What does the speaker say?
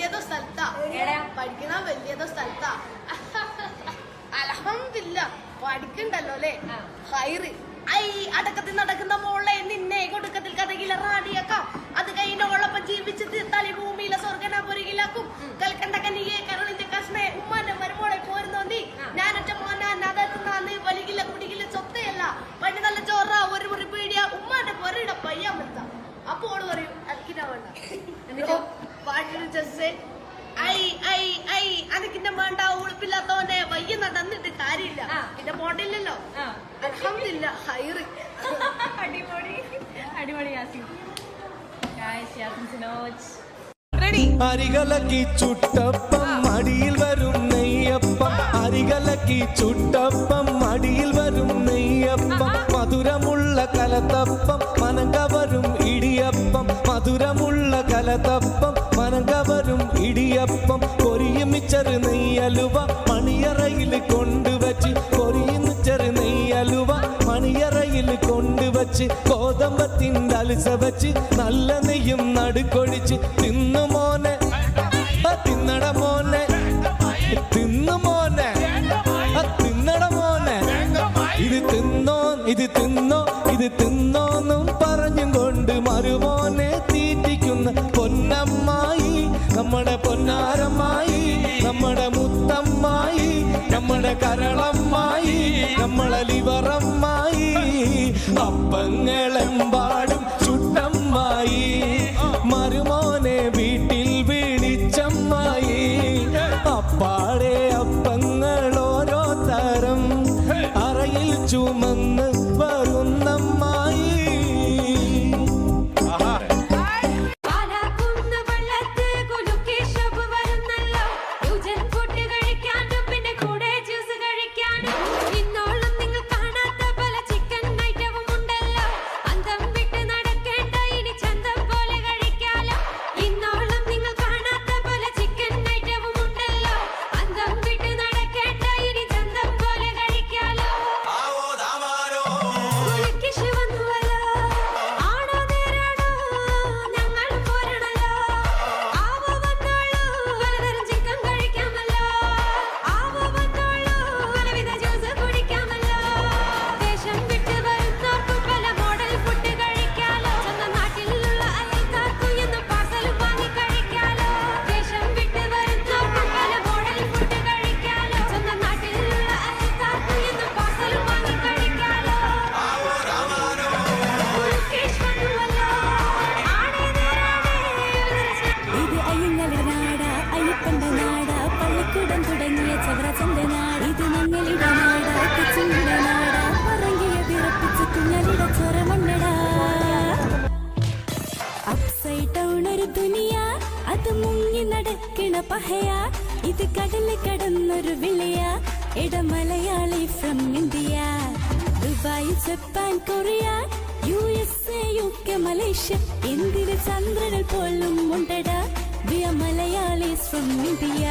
വലിയതോ സ്ഥലത്താ പഠിക്കണ വലിയതോ സ്ഥലത്താ അൽഹംദുലില്ലാ പഠിക്കണ്ടല്ലോ അല്ലേ ഹൈറ് ഐ അടക്കത്തിൽ നടക്കുന്ന മോളെ നിന്നെ കൊടുക്കത്തിൽ കഥകില റാണിയാക്കാം അത് കഴിഞ്ഞോളപ്പം ജീവിച്ചത് തലി ഭൂമിയിലെ സ്വർഗന പൊരുകിലാക്കും കൽക്കണ്ട കനിയെ കരളിന്റെ കഷ്ണെ ഉമ്മാന്റെ മരുമോളെ പോരുന്നോന്നി ഞാനൊറ്റ മോനാൻ അതെത്തുന്നാന്ന് വലികില്ല കുടികില്ല ചൊത്തയല്ല പണി നല്ല ചോറ ഒരു മുറി പീടിയ ഉമ്മാന്റെ പൊരയുടെ പയ്യാൻ പറ്റാം അപ്പോൾ പറയും അക്കിനാ വേണ്ട അനക്കിന്റെ വേണ്ട ഉളുപ്പില്ലാത്തോനെ വയ്യ നടന്നിട്ട് കാര്യമില്ല പിന്നെ പോണ്ടില്ലല്ലോ അൽഹംദുലില്ലാ ഹൈറ് അടിപൊളി അടിപൊളി അരികലക്കി ചുട്ടപ്പം മടിയിൽ വരും നെയ്യപ്പം അരികലക്കി ചുട്ടപ്പം മടിയിൽ വരും നെയ്യപ്പം മധുരമുള്ള കലത്തപ്പം മനങ്കവരും ഇടിയപ്പം മധുരമുള്ള കലത്തപ്പം മനങ്കവരും ഇടിയപ്പം പൊരിയും ചെറു നെയ്യലുവ മണിയറയിൽ കൊണ്ടുവച്ച് പൊരിയും ചെറു നെയ്യലുവ മണിയറയിൽ കൊണ്ടുവച്ച് കോതമ്പത്തിന്റെ അലിസ വെച്ച് നല്ല നെയ്യും നടുക്കൊഴിച്ച് തിന്നു മോനെ തിന്നട മോനെ തിന്നു മോനെ തിന്നട മോനെ ഇത് തിന്നോ ഇത് തിന്നോ ഇത് തിന്നോന്നും പറഞ്ഞും കൊണ്ട് മരുമോനെ തീറ്റിക്കുന്ന പൊന്നമ്മായി നമ്മുടെ പൊന്നാരമ്മായി നമ്മുടെ മുത്തമ്മായി നമ്മുടെ കരളമ്മായി നമ്മളെ ലിവറമ്മായി അപ്പങ്ങളെമ്പാടും ചുട്ടമ്മായി മരുമോനെ വീട്ടിൽ വിളിച്ചമ്മായി അപ്പാടെ അപ്പങ്ങൾ ഓരോ തരം അറയിൽ ചുമന്ന് വരുന്നമ്മായി പഹയാ ഇത് കടല് കടന്നൊരു വിളിയ ഇടമലയാളി from India Dubai Japan Korea USA UK Malaysia എന്തിന് ചന്ദ്രനിൽ പോലും ഉണ്ടടാ we are Malayalees from India